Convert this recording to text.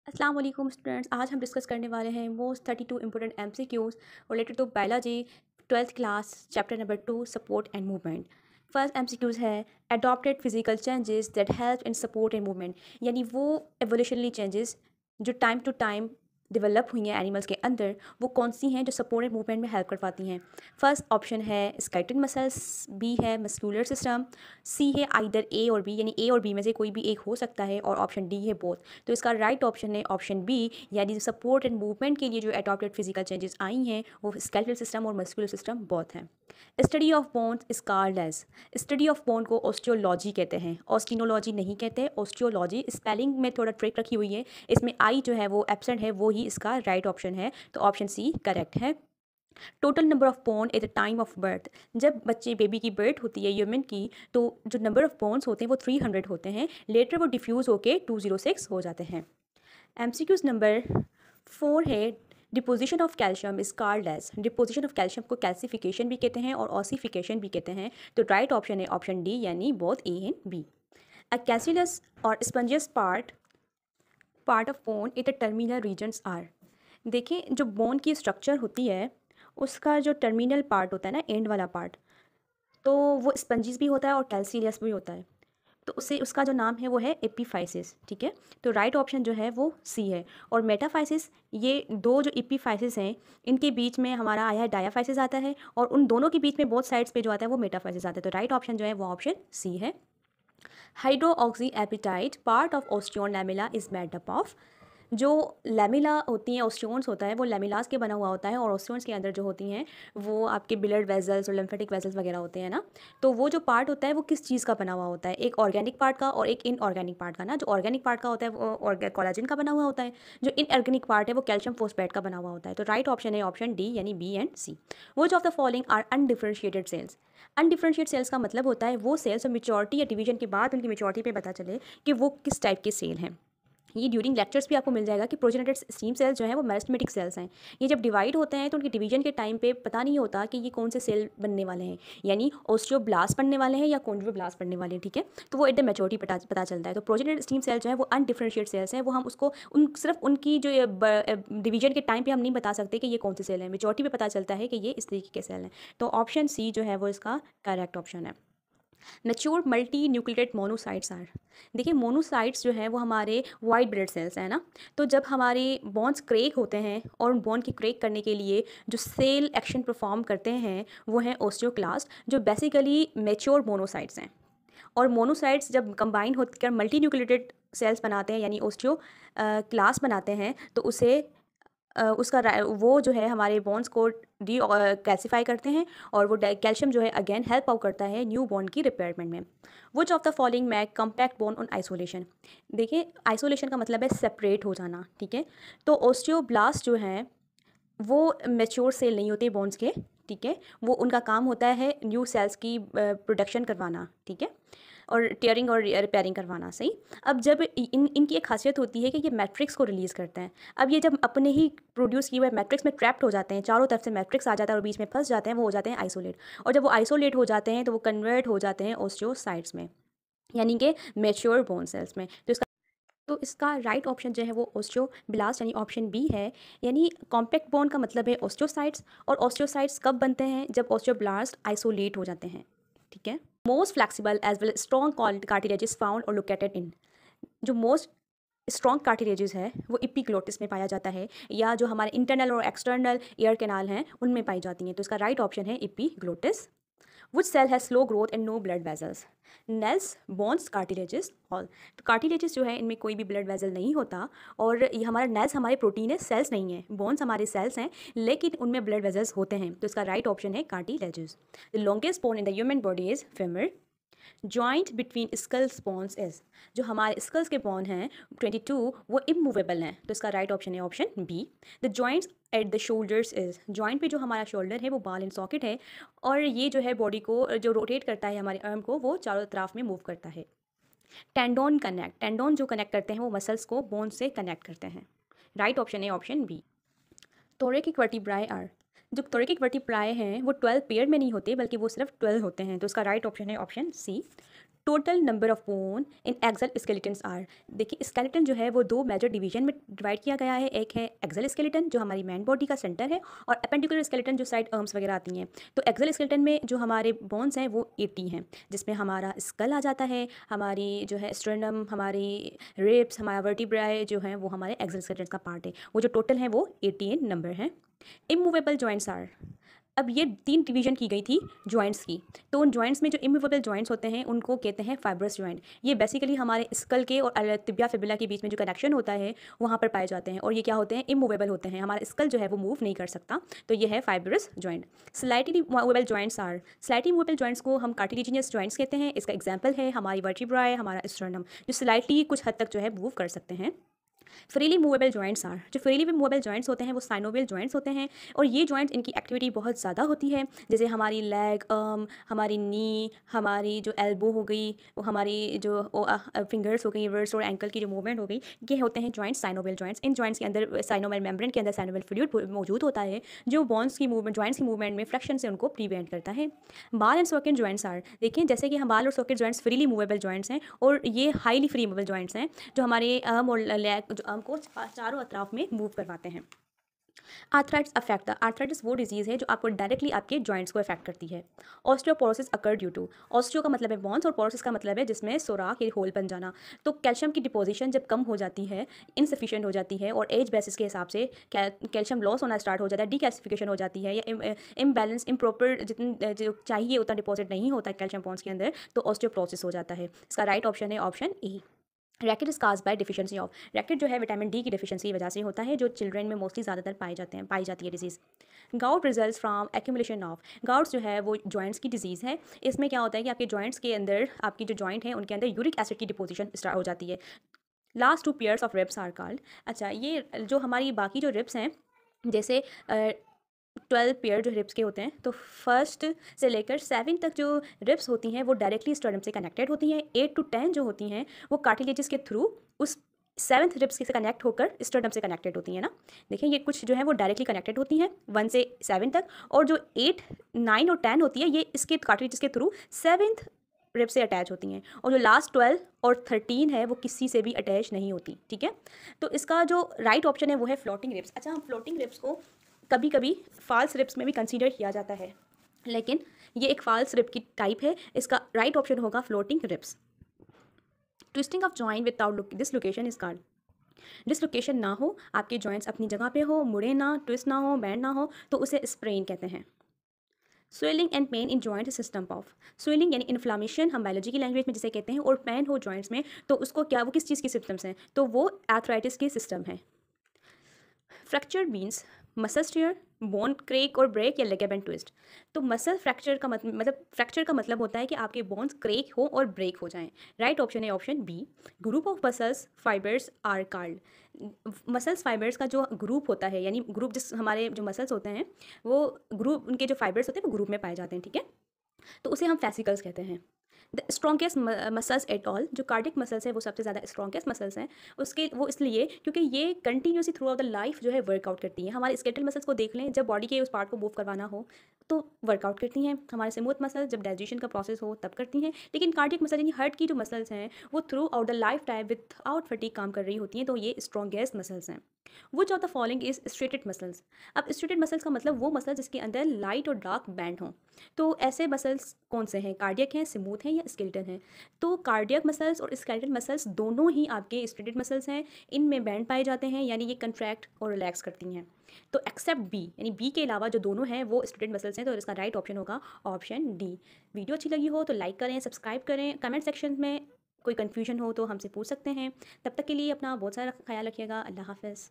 अस्सलाम वालेकुम स्टूडेंट्स। आज हम डिस्कस करने वाले हैं most 32 important MCQs related to biology 12th class chapter number 2 support and movement. First MCQs है adopted physical changes that help in support and movement, यानी वो एवोल्यूशनरी चेंजेस जो टाइम टू टाइम डेवलप हुई हैं animals के अंदर, वो कौन सी हैं जो सपोर्ट एंड मूवमेंट में हेल्प कर पाती हैं। फर्स्ट ऑप्शन है स्केलेटल मसल्स, बी है मस्कुलर सिस्टम, सी है आइदर ए और बी, यानी ए और बी में से कोई भी एक हो सकता है, और ऑप्शन डी है बोथ। तो इसका राइट ऑप्शन है ऑप्शन बी, यानी सपोर्ट एंड मूवमेंट के लिए जो एडॉप्टेड फिजिकल चेंजेस आई हैं वो स्केलेटल सिस्टम और मस्कुलर सिस्टम बोथ हैं। Study of bones is called as, study of bone को ऑस्टियोलॉजी कहते हैं, ऑस्टिनोलॉजी नहीं कहते, ऑस्टियोलॉजी। स्पेलिंग में थोड़ा ट्रिक रखी हुई है, इसमें आई जो है वो एब्सेंट है, वो ही इसका राइट ऑप्शन है, तो ऑप्शन सी करेक्ट है। Total number of bone at the time of birth, जब बच्चे बेबी की बर्थ होती है ह्यूमन की, तो जो नंबर ऑफ बोन्स होते हैं वो 300 होते हैं, लेटर वो डिफ्यूज़ होके 206 हो जाते हैं। एमसीक्यूज नंबर 4 है deposition of calcium is called as, deposition of calcium को कैल्सिफिकेशन भी कहते हैं और ऑसिफिकेशन भी कहते हैं, तो राइट ऑप्शन है ऑप्शन डी, यानी both A and B. A cancellous और spongious part of bone in the terminal regions are, देखिए जो बोन की स्ट्रक्चर होती है उसका जो टर्मिनल पार्ट होता है ना, एंड वाला पार्ट, तो वो स्पंजिस भी होता है और कैल्सिलियस भी होता है, तो उससे उसका जो नाम है वो है एपीफाइसिस। ठीक है, तो राइट ऑप्शन जो है वो सी है। और मेटाफाइसिस, ये दो जो एपीफाइसिस हैं इनके बीच में हमारा आया है डायाफाइसिस आता है, और उन दोनों के बीच में बोथ साइड्स पे जो आता है वो मेटाफाइसिस आता है, तो राइट ऑप्शन जो है वो ऑप्शन सी है। Hydroxyapatite part of osteon lamella is made up of, जो लैमिला होती हैं, ओस्टियोन्स होता है वो लैमिलास के बना हुआ होता है, और ओस्टियोन्स के अंदर जो होती हैं वो आपके ब्लड वेजल्स और लिम्फेटिक वेजल्स वगैरह होते हैं ना, तो वो जो पार्ट होता है वो किस चीज़ का बना हुआ होता है, एक ऑर्गेनिक पार्ट का और एक इनऑर्गेनिक पार्ट का ना। जो ऑर्गेनिक पार्ट का होता है वो कोलाजन का बना हुआ होता है, जो इनऑर्गेनिक पार्ट है वो कैल्शियम फोस्फेट का बना हुआ होता है, तो राइट ऑप्शन है ऑप्शन डी, यानी b and c. Which of the following are undifferentiated cells, undifferentiate cells का मतलब होता है वो सेल्स जो मेच्योरिटी या डिवीजन के बाद उनकी मेच्योरिटी पे पता चले कि वो किस टाइप के सेल हैं। ये ड्यूरिंग लेक्चर्स भी आपको मिल जाएगा कि प्रोजेनेटेड स्टीम सेल्स जो हैं वो मेरिस्टेमेटिक सेल्स हैं, ये जब डिवाइड होते हैं तो उनके डिवीजन के टाइम पे पता नहीं होता कि ये कौन से सेल बनने वाले हैं, यानी ओस्टियोब्लास्ट बनने वाले हैं या कॉन्ड्रोब्लास्ट बनने वाले हैं। ठीक है, तो वो एट द मेच्योरिटी पता चलता है। तो प्रोजेनेटेड स्टीम सेल्स जो है वो अनडिफरेंशिएट सेल्स हैं, वो हम उसको सिर्फ उनकी जो डिवीजन के टाइम पे हम नहीं बता सकते कि ये कौन से सेल हैं, मेच्योरिटी पे पता चलता है कि ये इस तरीके के सेल हैं, तो ऑप्शन सी जो है वो इसका करेक्ट ऑप्शन है। Mature multi nucleated monocytes are, देखिए मोनोसाइट्स जो है वो हमारे वाइट ब्लड सेल्स हैं ना, तो जब हमारे बॉन्स क्रेक होते हैं और उन बॉन्ड की क्रेक करने के लिए जो सेल एक्शन परफॉर्म करते हैं वो हैं ओस्टियोक्लास्ट, जो बेसिकली मैच्योर मोनोसाइट्स हैं। और मोनोसाइट्स जब कंबाइन होकर मल्टी न्यूक्लिएटेड सेल्स बनाते हैं यानी ओस्टियो क्लास बनाते हैं, तो उसे वो जो है हमारे बॉन्ड्स को डी कैल्सीफाई करते हैं, और वो कैल्शियम जो है अगेन हेल्प आउट करता है न्यू बॉन्ड की रिपेयरमेंट में। Which of the following make compact bone on isolation, देखिए आइसोलेशन का मतलब है सेपरेट हो जाना। ठीक है, तो ओस्टियोब्लास्ट जो हैं वो मैच्योर सेल नहीं होते बॉन्ड्स के। ठीक है, वो उनका काम होता है न्यू सेल्स की प्रोडक्शन करवाना। ठीक है, और टीयरिंग और रिपेयरिंग करवाना। सही, अब जब इनकी एक खासियत होती है कि ये मैट्रिक्स को रिलीज़ करते हैं, अब ये जब अपने ही प्रोड्यूस किए हुए मैट्रिक्स में ट्रैप्ड हो जाते हैं, चारों तरफ से मैट्रिक्स आ जाता है और बीच में फंस जाते हैं, वो हो जाते हैं आइसोलेट, और जब वो आइसोलेट हो जाते हैं तो वो कन्वर्ट हो जाते हैं ओस्टियोसाइट्स में, यानी कि मैच्योर बोन सेल्स में। तो इसका राइट ऑप्शन जो है वो ओस्टियोब्लास्ट यानी ऑप्शन बी है, यानी कॉम्पैक्ट बोन का मतलब है ओस्टियोसाइट्स, और ओस्टियोसाइट्स कब बनते हैं, जब ओस्टियोब्लास्ट आइसोलेट हो जाते हैं। ठीक है, most flexible as well strong cartilages found और लोकेटेड इन, जो मोस्ट स्ट्रॉन्ग कार्टिलेजेस है वो इपीग्लोटिस में पाया जाता है, या जो हमारे इंटरनल और एक्सटर्नल ईयर कैनाल हैं उनमें पाई जाती हैं, तो इसका राइट ऑप्शन है epiglottis. Which cell has slow growth and no blood vessels, nails, bones, cartilages all, तो कार्टिलेजेस जो है इनमें कोई भी ब्लड वेजल नहीं होता, और ये हमारा नेल्स हमारे प्रोटीन है, सेल्स नहीं है, बोन्स हमारे सेल्स हैं लेकिन उनमें ब्लड वेजल्स होते हैं, तो इसका राइट ऑप्शन है cartilages. The longest bone in the human body is femur, joint between skulls bones is, जो हमारे स्कल्स के बोन हैं 22 वो इमूवेबल हैं, तो इसका राइट ऑप्शन है option b. The joints at the shoulders is, joint पे जो हमारा शोल्डर है वो बॉल एंड सॉकेट है, और ये जो है बॉडी को जो रोटेट करता है हमारे आर्म को वो चारों तरफ में मूव करता है। टेंडोन कनेक्ट, टेंडोन जो कनेक्ट करते हैं वो मसल्स को बोन से कनेक्ट करते हैं, राइट ऑप्शन है option b. thoracic vertebrae are, जो thoracic vertebrae हैं वो 12 पेयर में नहीं होते बल्कि वो सिर्फ 12 होते हैं, तो इसका राइट ऑप्शन है option C. Total number of bone in axial skeletons are. देखिए स्केलेटन जो है वो दो मेजर डिवीजन में डिवाइड किया गया है। एक है एक्सल स्केलेटन जो हमारी मैन बॉडी का सेंटर है, और अपेंडिकुलर स्केलेटन जो साइड आर्म्स वगैरह आती हैं। तो एक्सल स्केलेटन में जो हमारे बोन्स हैं वो 80 हैं, जिसमें हमारा स्कल आ जाता है, हमारी जो है स्ट्रेनम, हमारी रिब्स, हमारा वर्टिब्राई जो है वो हमारे एक्सल स्केलेटन का पार्ट है। वो जो टोटल है वो 88 नंबर है। Immovable joints are. अब ये 3 डिवीजन की गई थी जॉइंट्स की, तो उन जॉइंट्स में जो इमूवेबल जॉइंट्स होते हैं उनको कहते हैं फाइब्रस जॉइंट। ये बेसिकली हमारे स्कल के और तिबिया फिबुला के बीच में जो कनेक्शन होता है वहाँ पर पाए जाते हैं, और ये क्या होते हैं, इमूवेबल होते हैं। हमारा स्कल जो है वो मूव नहीं कर सकता, तो ये है fibrous joint. Slightly movable joints are. Slightly movable joints को हम कार्टिलेजिनियस जॉइंट्स कहते हैं। इसका एग्जाम्पल है हमारी वर्टिब्राई, हमारा स्टर्नम, जो स्लाइटली कुछ हद तक जो है मूव कर सकते हैं। Freely movable joints are. जो फ्रीली मूवेबल जॉइंट्स होते हैं वो साइनोवियल जॉइंट्स होते हैं, और ये जॉइंट्स इनकी एक्टिविटी बहुत ज़्यादा होती है, जैसे हमारी लेग, हमारी नी, हमारी जो एल्बो हो गई, वो हमारी जो फिंगर्स हो गई, रिवर्स और एंकल की जो मूवमेंट हो गई, ये होते हैं जॉइंट्स साइनोवियल जॉइंट्स। इन जॉइंट्स के अंदर साइनोवियल मेम्ब्रेन के अंदर साइनोवियल फ्लूइड मौजूद होता है, जो बॉन्स की मूवमेंट, जॉइंट्स की मूवमेंट में फ्रैक्शन से उनको प्रिवेंट करता है। बाल एंड सॉकेट जॉइंट्स आर। देखिए जैसे कि हम बाल और socket joints freely movable joints हैं, और ये हाईली फ्री मूवेबल जॉइंट्स हैं, जो हमारे आर्म और लेग, जो आर्म को चारों अतराफ में मूव करवाते हैं। Arthritis affect. आर्थराइटिस वो डिजीज़ है जो आपको डायरेक्टली आपके जॉइंट्स को अफेक्ट करती है। Osteoporosis occur due to. Osteo का मतलब है बॉन्स, और पोरोसिस का मतलब है जिसमें सुराख या होल बन जाना। तो कैल्शियम की डिपोजिशन जब कम हो जाती है, इनसफिशिएंट हो जाती है, और एज बेसिस के हिसाब से कैल्शियम लॉस होना स्टार्ट हो जाता है, डीकैल्सिफिकेशन हो जाती है, या इम्बैलेंस, इम्प्रॉपर जितनी जो चाहिए उतना डिपॉजिट नहीं होता है कैल्शियम बॉन्स के अंदर, तो ऑस्टियोपोरोसिस हो जाता है। इसका राइट ऑप्शन है option A. Racket is cause by deficiency of. Racket जो है विटामिन डी की डिफिशियंसी की वजह से होता है, जो चिल्ड्रन में मोस्टली ज़्यादातर पाई जाती है disease. Gout result from accumulation of. Gouts जो है वो जॉइंट्स की डिजीज़ है। इसमें क्या होता है कि आपके जॉइंट्स के अंदर, आपकी जो जॉइंट है उनके अंदर यूरिक एसिड की डिपोजिशन स्टार्ट हो जाती है। Last 2 pairs of ribs are called. अच्छा, ये जो हमारी बाकी जो रिब्स हैं, जैसे 12 पेयर जो रिब्स के होते हैं, तो फर्स्ट से लेकर 7 तक जो रिब्स होती हैं वो डायरेक्टली स्टर्नम से कनेक्टेड होती हैं। 8 to 10 जो होती हैं वो कार्टिलेजेस के थ्रू उस 7th रिब्स से कनेक्ट होकर स्टर्नम से कनेक्टेड होती हैं ना। देखिए ये कुछ जो है वो डायरेक्टली कनेक्टेड होती हैं 1 से 7 तक, और जो 8, 9 और 10 होती है ये इसके कार्टिलेजेस के थ्रू 7th रिब से अटैच होती हैं, और जो लास्ट 12 और 13 है वो किसी से भी अटैच नहीं होती। ठीक है, तो इसका जो राइट ऑप्शन है वो है फ्लोटिंग रिब्स। अच्छा, हम फ्लोटिंग रिब्स को कभी कभी फॉल्स रिब्स में भी कंसीडर किया जाता है, लेकिन ये एक फॉल्स रिब की टाइप है। इसका राइट ऑप्शन होगा floating ribs. Twisting of joint without dislocation is called. Dislocation ना हो, आपके जॉइंट्स अपनी जगह पे हो, मुड़े ना, ट्विस्ट ना हो, बैंड ना हो, तो उसे स्प्रेन कहते हैं। Swelling and pain in joint system of. Swelling यानी इन्फ्लामेशन हम बायोलॉजी की लैंग्वेज में जिसे कहते हैं, और पेन हो जॉइंट्स में, तो उसको क्या, वो किस चीज़ की सिम्टम्स हैं, तो वो आर्थराइटिस के सिस्टम है। Fracture means muscle tear, bone crack और ब्रेक, या लिगामेंट ट्विस्ट। तो मसल फ्रैक्चर का मतलब फ्रैक्चर का मतलब होता है कि आपके बोन्स क्रेक हो और ब्रेक हो जाएं। राइट ऑप्शन है option B. Group of muscles fibers are called. Muscles fibers का जो ग्रुप होता है, यानी ग्रुप, जिस हमारे जो मसल्स होते हैं वो ग्रुप, उनके जो फाइबर्स होते हैं वो ग्रुप में पाए जाते हैं। ठीक है, तो उसे हम फेसिकल्स कहते हैं। The strongest muscles at all, जो कार्डिक मसल्स हैं वो सबसे ज़्यादा स्ट्रॉन्गेस्ट मसल्स हैं। उसके वो इसलिए क्योंकि ये continuously through out the life जो है वर्कआउट करती हैं। हमारे स्केलेटल मसल्स को देख लें, जब बॉडी के उस पार्ट को मूव करवाना हो तो वर्कआउट करती हैं। हमारे स्मूथ मसल्स जब डाइजेशन का प्रोसेस हो तब करती हैं, लेकिन कार्डिक मसल यानी हार्ट की जो मसल्स हैं वो through out the life time without fatigue काम कर रही होती हैं, तो ये स्ट्रॉन्गेस्ट मसल्स हैं। विच of the following is striated muscles. अब स्ट्रेटेड मसल्स का मतलब वो मसल जिसके अंदर लाइट और डार्क बैंड हों। तो ऐसे मसल्स कौन से हैं, कार्डियक हैं, स्मूथ हैं, या स्केलेटल हैं। तो कार्डियक मसल्स और स्केलेटल मसल्स दोनों ही आपके स्ट्रेटेड मसल्स हैं। इनमें बैंड पाए जाते हैं, यानी ये कंट्रैक्ट और रिलैक्स करती हैं। तो एक्सेप्ट बी, यानी बी के अलावा जो दोनों हैं वो स्ट्रेटेड मसल्स हैं, तो इसका राइट ऑप्शन होगा ऑप्शन डी। वीडियो अच्छी लगी हो तो लाइक करें, सब्सक्राइब करें, कमेंट सेक्शन में कोई कन्फ्यूजन हो तो हमसे पूछ सकते हैं। तब तक के लिए अपना बहुत सारा ख्याल रखिएगा। अल्लाह हाफ़िज़।